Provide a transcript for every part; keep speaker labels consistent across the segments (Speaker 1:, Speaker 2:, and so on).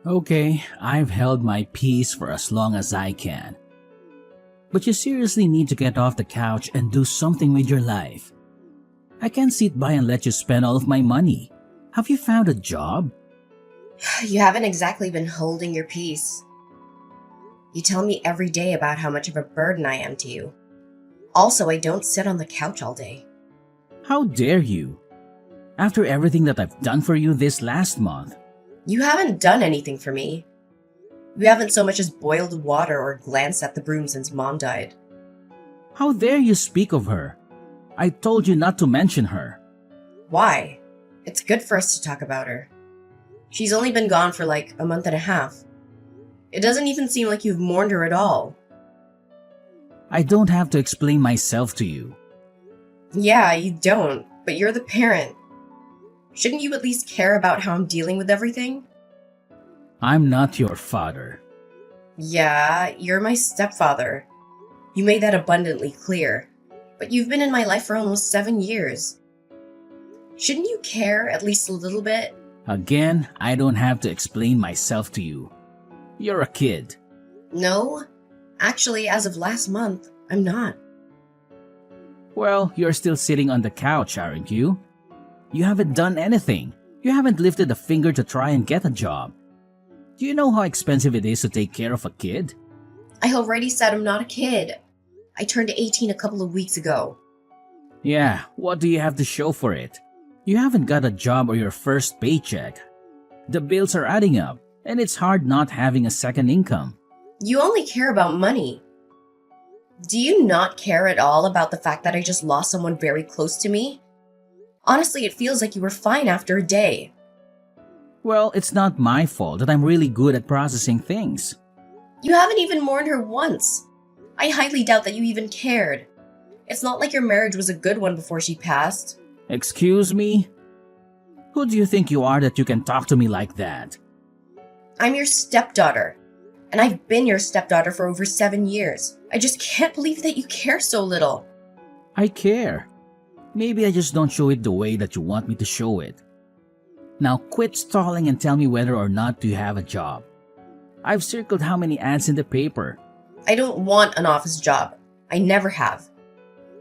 Speaker 1: Okay, I've held my peace for as long as I can. But you seriously need to get off the couch and do something with your life. I can't sit by and let you spend all of my money. Have you found a job?
Speaker 2: You haven't exactly been holding your peace. You tell me every day about how much of a burden I am to you. Also, I don't sit on the couch all day.
Speaker 1: How dare you? After everything that I've done for you this last month.
Speaker 2: You haven't done anything for me. You haven't so much as boiled water or glanced at the broom since Mom died.
Speaker 1: How dare you speak of her? I told you not to mention her.
Speaker 2: Why? It's good for us to talk about her. She's only been gone for like a month and a half. It doesn't even seem like you've mourned her at all.
Speaker 1: I don't have to explain myself to you.
Speaker 2: Yeah, you don't, but you're the parent. Shouldn't you at least care about how I'm dealing with everything?
Speaker 1: I'm not your father.
Speaker 2: Yeah, you're my stepfather. You made that abundantly clear. But you've been in my life for almost 7 years. Shouldn't you care at least a little bit?
Speaker 1: Again, I don't have to explain myself to you. You're a kid.
Speaker 2: No, actually, as of last month, I'm not.
Speaker 1: Well, you're still sitting on the couch, aren't you? You haven't done anything. You haven't lifted a finger to try and get a job. Do you know how expensive it is to take care of a kid?
Speaker 2: I already said I'm not a kid. I turned 18 a couple of weeks ago.
Speaker 1: Yeah, what do you have to show for it? You haven't got a job or your first paycheck. The bills are adding up, and it's hard not having a second income.
Speaker 2: You only care about money. Do you not care at all about the fact that I just lost someone very close to me? Honestly, it feels like you were fine after a day.
Speaker 1: Well, it's not my fault that I'm really good at processing things.
Speaker 2: You haven't even mourned her once. I highly doubt that you even cared. It's not like your marriage was a good one before she passed.
Speaker 1: Excuse me? Who do you think you are that you can talk to me like that?
Speaker 2: I'm your stepdaughter, and I've been your stepdaughter for over 7 years. I just can't believe that you care so little.
Speaker 1: I care. Maybe I just don't show it the way that you want me to show it. Now quit stalling and tell me whether or not you have a job. I've circled how many ads in the paper.
Speaker 2: I don't want an office job. I never have.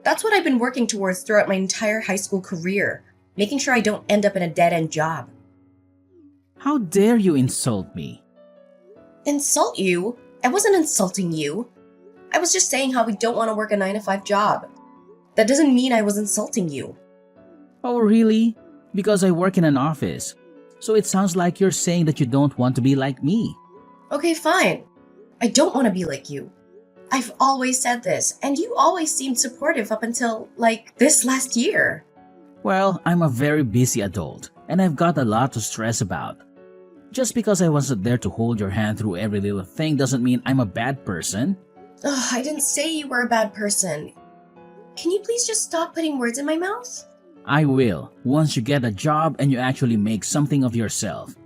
Speaker 2: That's what I've been working towards throughout my entire high school career, making sure I don't end up in a dead-end job.
Speaker 1: How dare you insult me?
Speaker 2: Insult you? I wasn't insulting you. I was just saying how we don't want to work a 9-to-5 job. That doesn't mean I was insulting you.
Speaker 1: Oh, really? Because I work in an office. So it sounds like you're saying that you don't want to be like me.
Speaker 2: Okay, fine. I don't want to be like you. I've always said this, and you always seemed supportive up until, this last year.
Speaker 1: Well, I'm a very busy adult, and I've got a lot to stress about. Just because I wasn't there to hold your hand through every little thing doesn't mean I'm a bad person.
Speaker 2: Ugh, I didn't say you were a bad person. Can you please just stop putting words in my mouth?
Speaker 1: I will, once you get a job and you actually make something of yourself.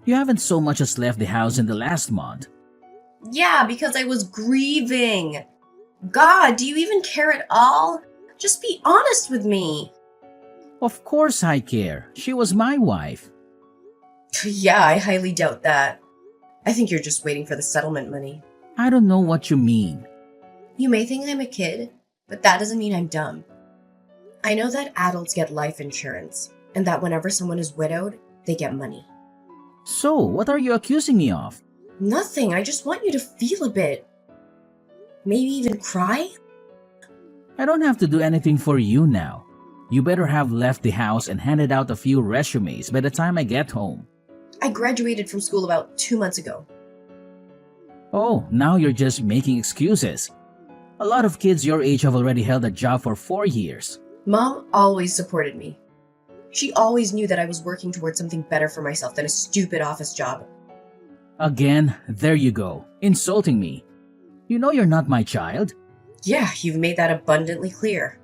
Speaker 1: You haven't so much as left the house in the last month.
Speaker 2: Yeah, because I was grieving. God, do you even care at all? Just be honest with me.
Speaker 1: Of course I care. She was my wife.
Speaker 2: Yeah, I highly doubt that. I think you're just waiting for the settlement money.
Speaker 1: I don't know what you mean.
Speaker 2: You may think I'm a kid, but that doesn't mean I'm dumb. I know that adults get life insurance, and that whenever someone is widowed, they get money.
Speaker 1: So, what are you accusing me of?
Speaker 2: Nothing, I just want you to feel a bit. Maybe even cry?
Speaker 1: I don't have to do anything for you now. You better have left the house and handed out a few resumes by the time I get home.
Speaker 2: I graduated from school about 2 months ago.
Speaker 1: Oh, now you're just making excuses. A lot of kids your age have already held a job for 4 years.
Speaker 2: Mom always supported me. She always knew that I was working towards something better for myself than a stupid office job.
Speaker 1: Again, there you go, insulting me. You know you're not my child.
Speaker 2: Yeah, you've made that abundantly clear.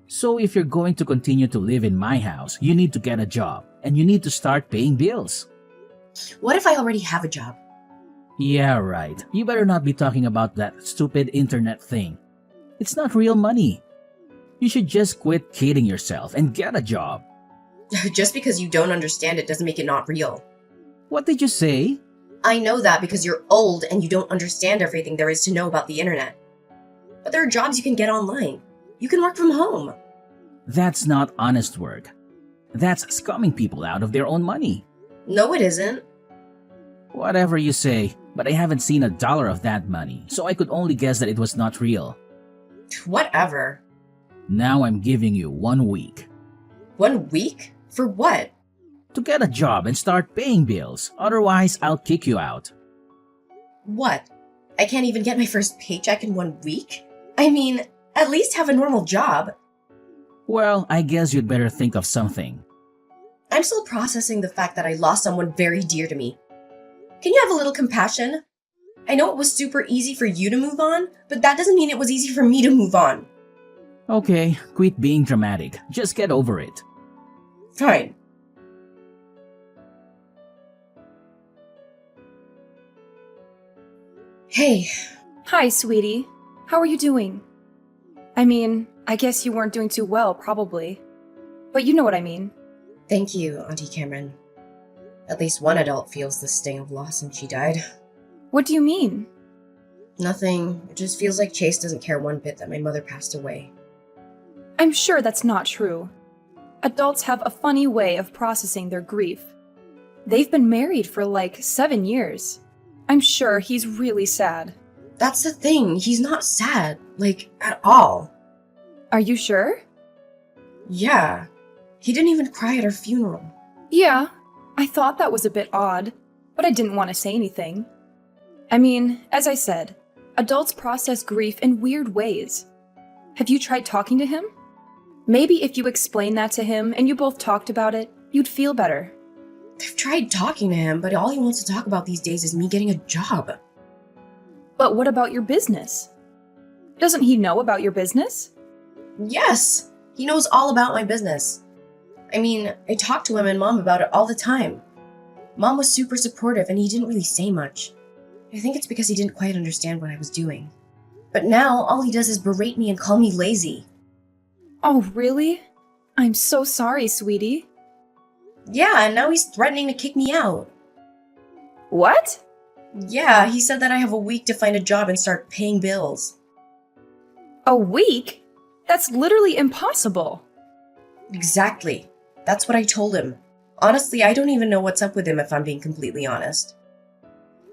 Speaker 1: So if you're going to continue to live in my house, you need to get a job, and you need to start paying bills.
Speaker 2: What if I already have a job?
Speaker 1: Yeah, right. You better not be talking about that stupid internet thing. It's not real money. You should just quit kidding yourself and get a job.
Speaker 2: Just because you don't understand it doesn't make it not real.
Speaker 1: What did you say?
Speaker 2: I know that because you're old and you don't understand everything there is to know about the internet. But there are jobs you can get online. You can work from home.
Speaker 1: That's not honest work. That's scumming people out of their own money.
Speaker 2: No, it isn't.
Speaker 1: Whatever you say, but I haven't seen $1 of that money, so I could only guess that it was not real.
Speaker 2: Whatever.
Speaker 1: Now I'm giving you 1 week.
Speaker 2: 1 week? For what?
Speaker 1: To get a job and start paying bills, otherwise I'll kick you out.
Speaker 2: What? I can't even get my first paycheck in 1 week? I mean, at least have a normal job.
Speaker 1: Well, I guess you'd better think of something.
Speaker 2: I'm still processing the fact that I lost someone very dear to me. Can you have a little compassion? I know it was super easy for you to move on, but that doesn't mean it was easy for me to move on.
Speaker 1: Okay, quit being dramatic. Just get over it.
Speaker 2: Fine. Hey.
Speaker 3: Hi, sweetie. How are you doing? I mean, I guess you weren't doing too well, probably. But you know what I mean.
Speaker 2: Thank you, Auntie Cameron. At least one adult feels the sting of loss since she died.
Speaker 3: What do you mean?
Speaker 2: Nothing. It just feels like Chase doesn't care one bit that my mother passed away.
Speaker 3: I'm sure that's not true. Adults have a funny way of processing their grief. They've been married for like 7 years. I'm sure he's really sad.
Speaker 2: That's the thing. He's not sad. Like, at all.
Speaker 3: Are you sure?
Speaker 2: Yeah. He didn't even cry at her funeral.
Speaker 3: Yeah, I thought that was a bit odd, but I didn't want to say anything. I mean, as I said, adults process grief in weird ways. Have you tried talking to him? Maybe if you explained that to him and you both talked about it, you'd feel better.
Speaker 2: I've tried talking to him, but all he wants to talk about these days is me getting a job.
Speaker 3: But what about your business? Doesn't he know about your business?
Speaker 2: Yes! He knows all about my business. I mean, I talk to him and Mom about it all the time. Mom was super supportive and he didn't really say much. I think it's because he didn't quite understand what I was doing. But now, all he does is berate me and call me lazy.
Speaker 3: Oh, really? I'm so sorry, sweetie.
Speaker 2: Yeah, and now he's threatening to kick me out.
Speaker 3: What?
Speaker 2: Yeah, he said that I have a week to find a job and start paying bills.
Speaker 3: A week? That's literally impossible.
Speaker 2: Exactly. That's what I told him. Honestly, I don't even know what's up with him if I'm being completely honest.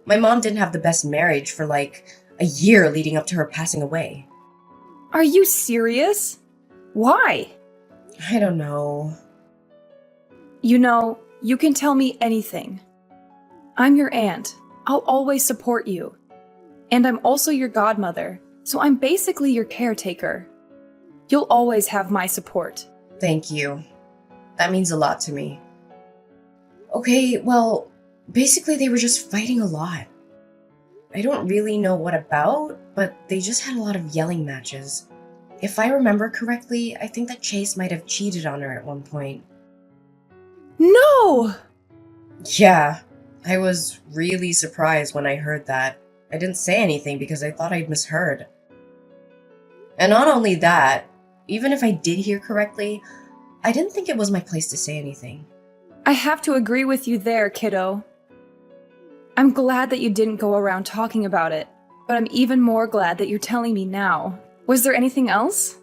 Speaker 2: My mom didn't have the best marriage for like a year leading up to her passing away.
Speaker 3: Are you serious? Why?
Speaker 2: I don't know.
Speaker 3: You know, you can tell me anything. I'm your aunt. I'll always support you. And I'm also your godmother, so I'm basically your caretaker. You'll always have my support.
Speaker 2: Thank you. That means a lot to me. Okay, well, basically they were just fighting a lot. I don't really know what about, but they just had a lot of yelling matches. If I remember correctly, I think that Chase might have cheated on her at one point.
Speaker 3: No!
Speaker 2: Yeah, I was really surprised when I heard that. I didn't say anything because I thought I'd misheard. And not only that, even if I did hear correctly, I didn't think it was my place to say anything.
Speaker 3: I have to agree with you there, kiddo. I'm glad that you didn't go around talking about it, but I'm even more glad that you're telling me now. Was there anything else?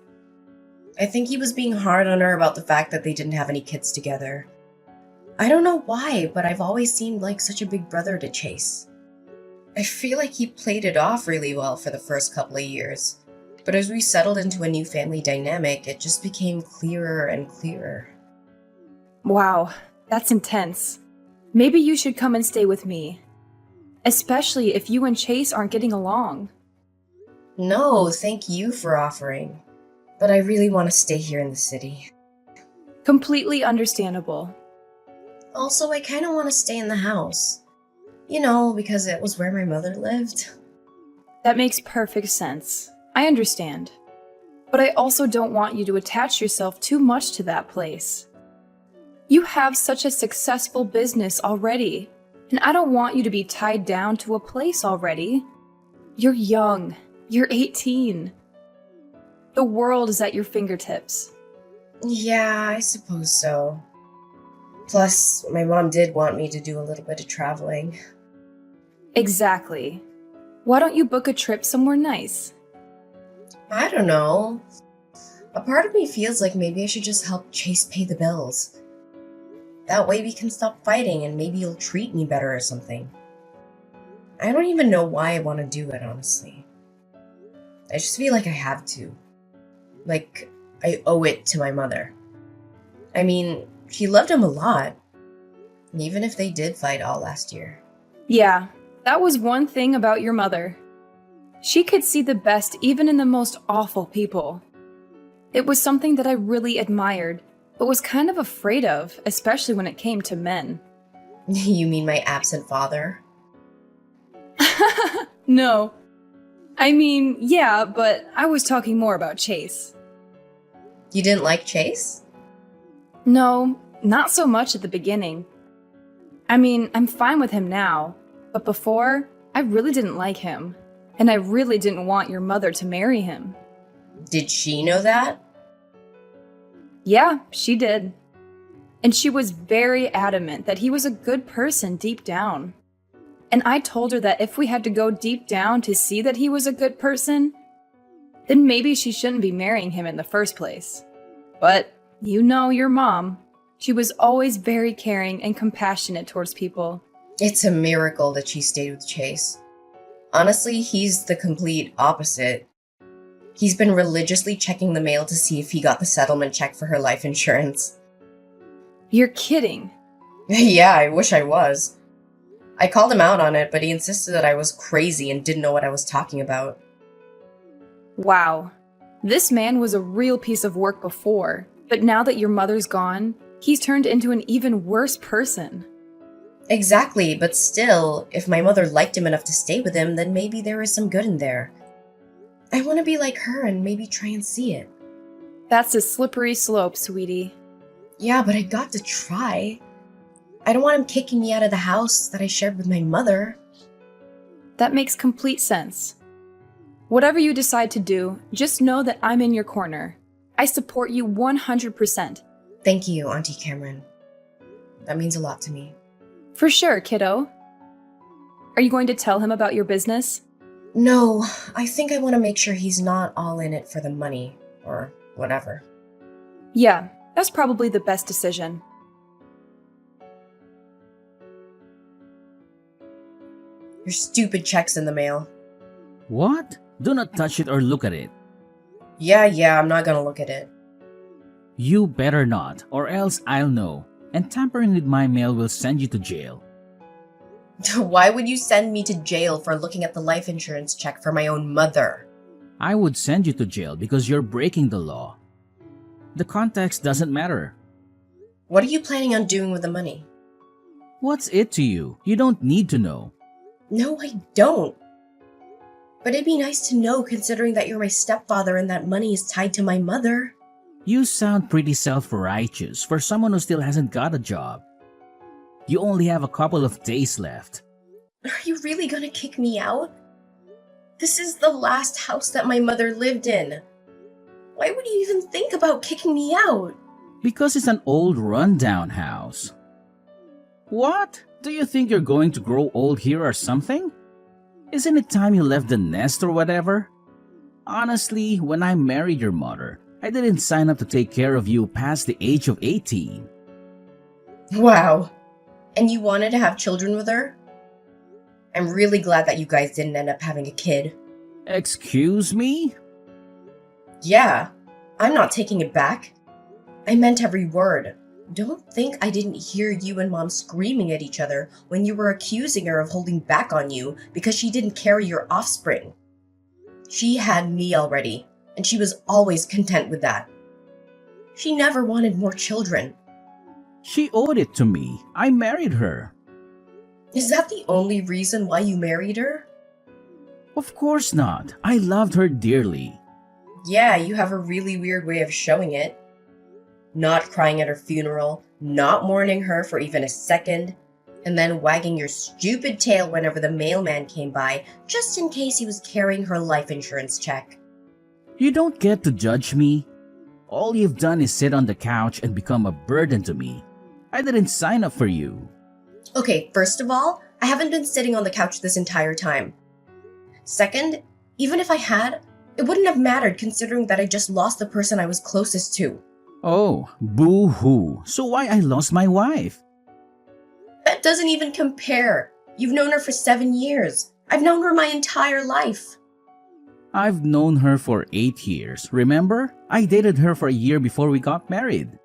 Speaker 2: I think he was being hard on her about the fact that they didn't have any kids together. I don't know why, but I've always seemed like such a big brother to Chase. I feel like he played it off really well for the first couple of years, but as we settled into a new family dynamic, it just became clearer and clearer.
Speaker 3: Wow, that's intense. Maybe you should come and stay with me. Especially if you and Chase aren't getting along.
Speaker 2: No, thank you for offering. But I really want to stay here in the city.
Speaker 3: Completely understandable.
Speaker 2: Also, I kind of want to stay in the house. You know, because it was where my mother lived.
Speaker 3: That makes perfect sense. I understand. But I also don't want you to attach yourself too much to that place. You have such a successful business already, and I don't want you to be tied down to a place already. You're young. You're 18. The world is at your fingertips.
Speaker 2: Yeah, I suppose so. Plus, my mom did want me to do a little bit of traveling.
Speaker 3: Exactly. Why don't you book a trip somewhere nice?
Speaker 2: I don't know. A part of me feels like maybe I should just help Chase pay the bills. That way we can stop fighting and maybe he'll treat me better or something. I don't even know why I want to do it, honestly. I just feel like I have to. Like, I owe it to my mother. I mean, she loved him a lot. Even if they did fight all last year.
Speaker 3: Yeah, that was one thing about your mother. She could see the best even in the most awful people. It was something that I really admired, but was kind of afraid of, especially when it came to men.
Speaker 2: You mean my absent father?
Speaker 3: No. I mean, yeah, but I was talking more about Chase.
Speaker 2: You didn't like Chase?
Speaker 3: No, not so much at the beginning. I mean, I'm fine with him now, but before, I really didn't like him. And I really didn't want your mother to marry him.
Speaker 2: Did she know that?
Speaker 3: Yeah, she did. And she was very adamant that he was a good person deep down. And I told her that if we had to go deep down to see that he was a good person, then maybe she shouldn't be marrying him in the first place. But you know your mom. She was always very caring and compassionate towards people.
Speaker 2: It's a miracle that she stayed with Chase. Honestly, he's the complete opposite. He's been religiously checking the mail to see if he got the settlement check for her life insurance.
Speaker 3: You're kidding.
Speaker 2: Yeah, I wish I was. I called him out on it, but he insisted that I was crazy and didn't know what I was talking about.
Speaker 3: Wow. This man was a real piece of work before, but now that your mother's gone, he's turned into an even worse person.
Speaker 2: Exactly, but still, if my mother liked him enough to stay with him, then maybe there is some good in there. I want to be like her and maybe try and see it.
Speaker 3: That's a slippery slope, sweetie.
Speaker 2: Yeah, but I got to try. I don't want him kicking me out of the house that I shared with my mother.
Speaker 3: That makes complete sense. Whatever you decide to do, just know that I'm in your corner. I support you 100%.
Speaker 2: Thank you, Auntie Cameron. That means a lot to me.
Speaker 3: For sure, kiddo. Are you going to tell him about your business?
Speaker 2: No, I think I want to make sure he's not all in it for the money, or whatever.
Speaker 3: Yeah, that's probably the best decision.
Speaker 2: Your stupid check's in the mail.
Speaker 1: What? Do not touch it or look at it.
Speaker 2: Yeah, I'm not gonna look at it.
Speaker 1: You better not, or else I'll know. And tampering with my mail will send you to jail.
Speaker 2: Why would you send me to jail for looking at the life insurance check for my own mother?
Speaker 1: I would send you to jail because you're breaking the law. The context doesn't matter.
Speaker 2: What are you planning on doing with the money?
Speaker 1: What's it to you? You don't need to know.
Speaker 2: No, I don't. But it'd be nice to know considering that you're my stepfather and that money is tied to my mother.
Speaker 1: You sound pretty self-righteous for someone who still hasn't got a job. You only have a couple of days left.
Speaker 2: Are you really gonna kick me out? This is the last house that my mother lived in. Why would you even think about kicking me out?
Speaker 1: Because it's an old rundown house. What? Do you think you're going to grow old here or something? Isn't it time you left the nest or whatever? Honestly, when I married your mother, I didn't sign up to take care of you past the age of 18.
Speaker 2: Wow. And you wanted to have children with her? I'm really glad that you guys didn't end up having a kid.
Speaker 1: Excuse me?
Speaker 2: Yeah, I'm not taking it back. I meant every word. Don't think I didn't hear you and Mom screaming at each other when you were accusing her of holding back on you because she didn't carry your offspring. She had me already, and she was always content with that. She never wanted more children.
Speaker 1: She owed it to me. I married her.
Speaker 2: Is that the only reason why you married her?
Speaker 1: Of course not. I loved her dearly.
Speaker 2: Yeah, you have a really weird way of showing it. Not crying at her funeral, not mourning her for even a second, and then wagging your stupid tail whenever the mailman came by, just in case he was carrying her life insurance check.
Speaker 1: You don't get to judge me. All you've done is sit on the couch and become a burden to me. I didn't sign up for you.
Speaker 2: Okay, first of all, I haven't been sitting on the couch this entire time. Second, even if I had, it wouldn't have mattered considering that I just lost the person I was closest to.
Speaker 1: Oh, boo-hoo. So why I lost my wife?
Speaker 2: That doesn't even compare. You've known her for 7 years. I've known her my entire life.
Speaker 1: I've known her for 8 years, remember? I dated her for a year before we got married.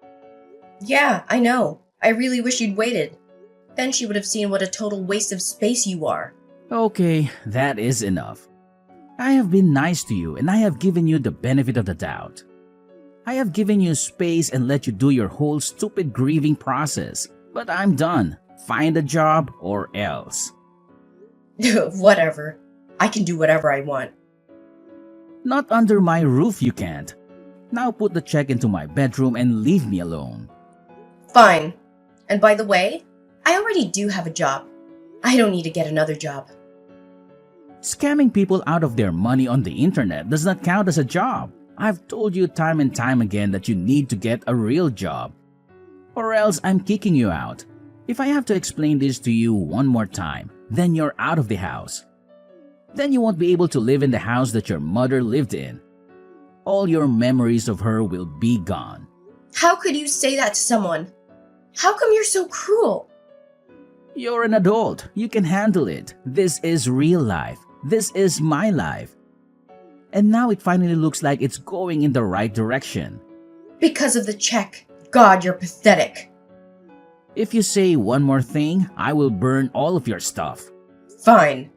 Speaker 2: Yeah, I know. I really wish you'd waited. Then she would have seen what a total waste of space you are.
Speaker 1: Okay, that is enough. I have been nice to you and I have given you the benefit of the doubt. I have given you space and let you do your whole stupid grieving process. But I'm done. Find a job or else.
Speaker 2: Whatever. I can do whatever I want.
Speaker 1: Not under my roof you can't. Now put the check into my bedroom and leave me alone.
Speaker 2: Fine. And by the way, I already do have a job. I don't need to get another job.
Speaker 1: Scamming people out of their money on the internet does not count as a job. I've told you time and time again that you need to get a real job. Or else I'm kicking you out. If I have to explain this to you one more time, then you're out of the house. Then you won't be able to live in the house that your mother lived in. All your memories of her will be gone.
Speaker 2: How could you say that to someone? How come you're so cruel?
Speaker 1: You're an adult. You can handle it. This is real life. This is my life. And now it finally looks like it's going in the right direction.
Speaker 2: Because of the check. God, you're pathetic.
Speaker 1: If you say one more thing, I will burn all of your stuff.
Speaker 2: Fine.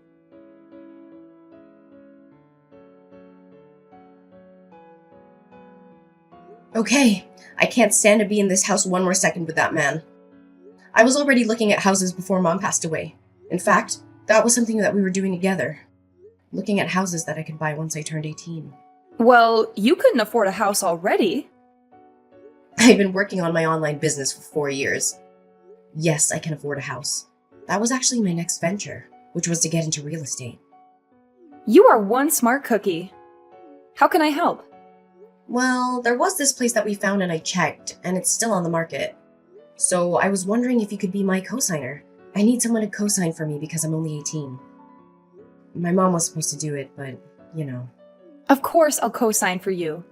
Speaker 2: Okay, I can't stand to be in this house one more second with that man. I was already looking at houses before Mom passed away. In fact, that was something that we were doing together. Looking at houses that I could buy once I turned 18.
Speaker 3: Well, you couldn't afford a house already.
Speaker 2: I've been working on my online business for 4 years. Yes, I can afford a house. That was actually my next venture, which was to get into real estate.
Speaker 3: You are one smart cookie. How can I help?
Speaker 2: Well, there was this place that we found and I checked, and it's still on the market. So I was wondering if you could be my co-signer. I need someone to co-sign for me because I'm only 18. My mom was supposed to do it, but, you know.
Speaker 3: Of course I'll co-sign for you.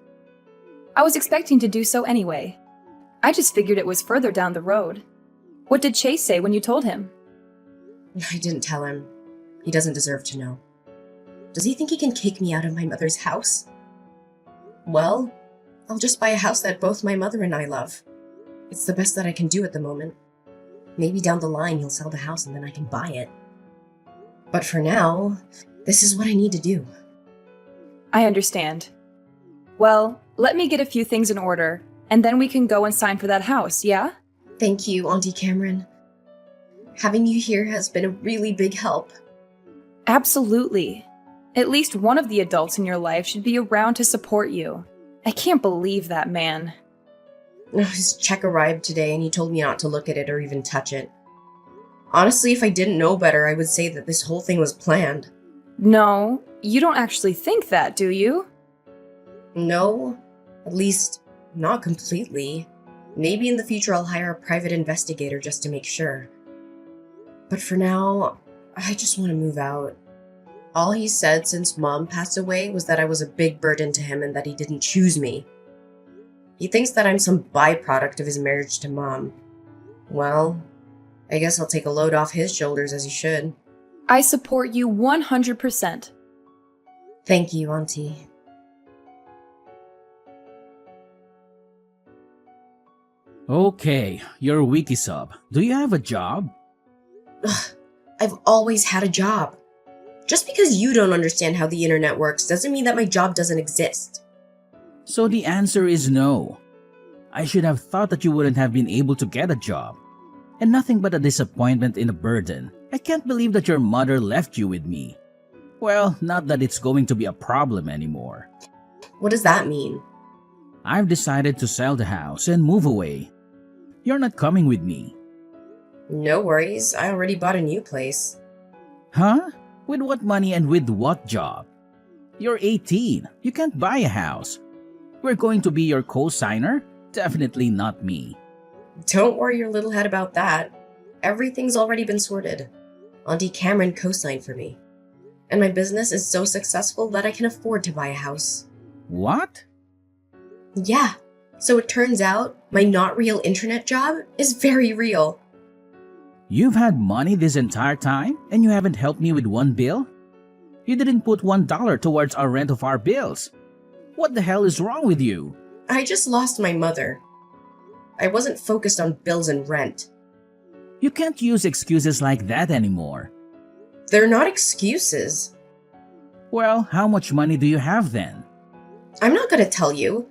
Speaker 3: I was expecting to do so anyway. I just figured it was further down the road. What did Chase say when you told him?
Speaker 2: I didn't tell him. He doesn't deserve to know. Does he think he can kick me out of my mother's house? Well, I'll just buy a house that both my mother and I love. It's the best that I can do at the moment. Maybe down the line he'll sell the house and then I can buy it. But for now, this is what I need to do.
Speaker 3: I understand. Well, let me get a few things in order, and then we can go and sign for that house, yeah?
Speaker 2: Thank you, Auntie Cameron. Having you here has been a really big help.
Speaker 3: Absolutely. At least one of the adults in your life should be around to support you. I can't believe that man.
Speaker 2: His check arrived today and he told me not to look at it or even touch it. Honestly, if I didn't know better, I would say that this whole thing was planned.
Speaker 3: No, you don't actually think that, do you?
Speaker 2: No, at least not completely. Maybe in the future I'll hire a private investigator just to make sure. But for now, I just want to move out. All he said since Mom passed away was that I was a big burden to him and that he didn't choose me. He thinks that I'm some byproduct of his marriage to Mom. Well, I guess I'll take a load off his shoulders as he should.
Speaker 3: I support you 100%.
Speaker 2: Thank you, Auntie.
Speaker 1: Okay, you're a wiki sub. Do you have a job?
Speaker 2: Ugh, I've always had a job. Just because you don't understand how the internet works doesn't mean that my job doesn't exist.
Speaker 1: So the answer is no. I should have thought that you wouldn't have been able to get a job. And nothing but a disappointment and a burden. I can't believe that your mother left you with me. Well, not that it's going to be a problem anymore.
Speaker 2: What does that mean?
Speaker 1: I've decided to sell the house and move away. You're not coming with me.
Speaker 2: No worries, I already bought a new place.
Speaker 1: Huh? With what money and with what job? You're 18. You can't buy a house. We're going to be your co-signer? Definitely not me.
Speaker 2: Don't worry your little head about that. Everything's already been sorted. Auntie Cameron co-signed for me. And my business is so successful that I can afford to buy a house.
Speaker 1: What?
Speaker 2: Yeah, so it turns out my not real internet job is very real.
Speaker 1: You've had money this entire time and you haven't helped me with one bill? You didn't put $1 towards our rent of our bills. What the hell is wrong with you?
Speaker 2: I just lost my mother. I wasn't focused on bills and rent.
Speaker 1: You can't use excuses like that anymore.
Speaker 2: They're not excuses.
Speaker 1: Well, how much money do you have then?
Speaker 2: I'm not gonna tell you,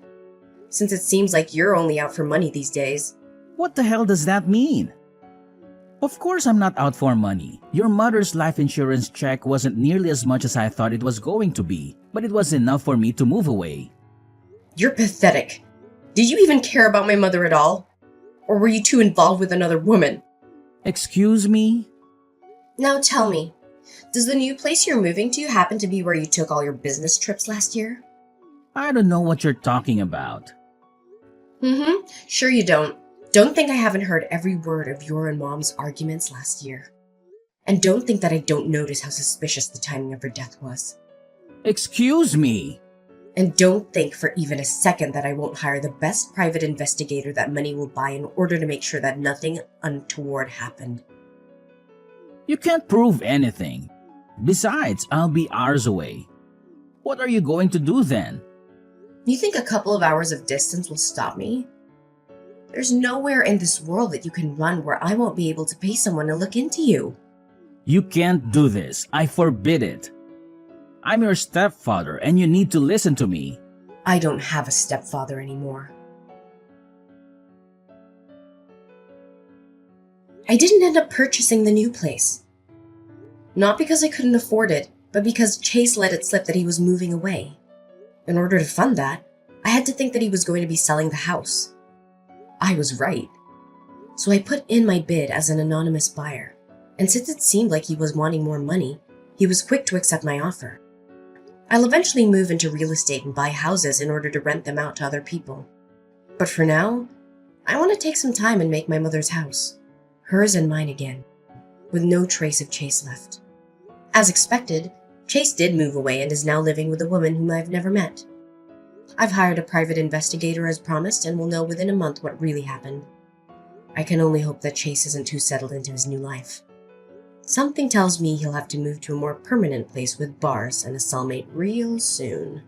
Speaker 2: since it seems like you're only out for money these days.
Speaker 1: What the hell does that mean? Of course I'm not out for money. Your mother's life insurance check wasn't nearly as much as I thought it was going to be, but it was enough for me to move away.
Speaker 2: You're pathetic. Did you even care about my mother at all? Or were you too involved with another woman?
Speaker 1: Excuse me?
Speaker 2: Now tell me, does the new place you're moving to happen to be where you took all your business trips last year?
Speaker 1: I don't know what you're talking about.
Speaker 2: Sure you don't. Don't think I haven't heard every word of your and Mom's arguments last year. And don't think that I don't notice how suspicious the timing of her death was.
Speaker 1: Excuse me?
Speaker 2: And don't think for even a second that I won't hire the best private investigator that money will buy in order to make sure that nothing untoward happened.
Speaker 1: You can't prove anything. Besides, I'll be hours away. What are you going to do then?
Speaker 2: You think a couple of hours of distance will stop me? There's nowhere in this world that you can run where I won't be able to pay someone to look into you.
Speaker 1: You can't do this. I forbid it. I'm your stepfather and you need to listen to me.
Speaker 2: I don't have a stepfather anymore. I didn't end up purchasing the new place. Not because I couldn't afford it, but because Chase let it slip that he was moving away. In order to fund that, I had to think that he was going to be selling the house. I was right. So I put in my bid as an anonymous buyer, and since it seemed like he was wanting more money, he was quick to accept my offer. I'll eventually move into real estate and buy houses in order to rent them out to other people. But for now, I want to take some time and make my mother's house, hers and mine again, with no trace of Chase left. As expected, Chase did move away and is now living with a woman whom I've never met. I've hired a private investigator as promised and will know within a month what really happened. I can only hope that Chase isn't too settled into his new life. Something tells me he'll have to move to a more permanent place with bars and a cellmate real soon.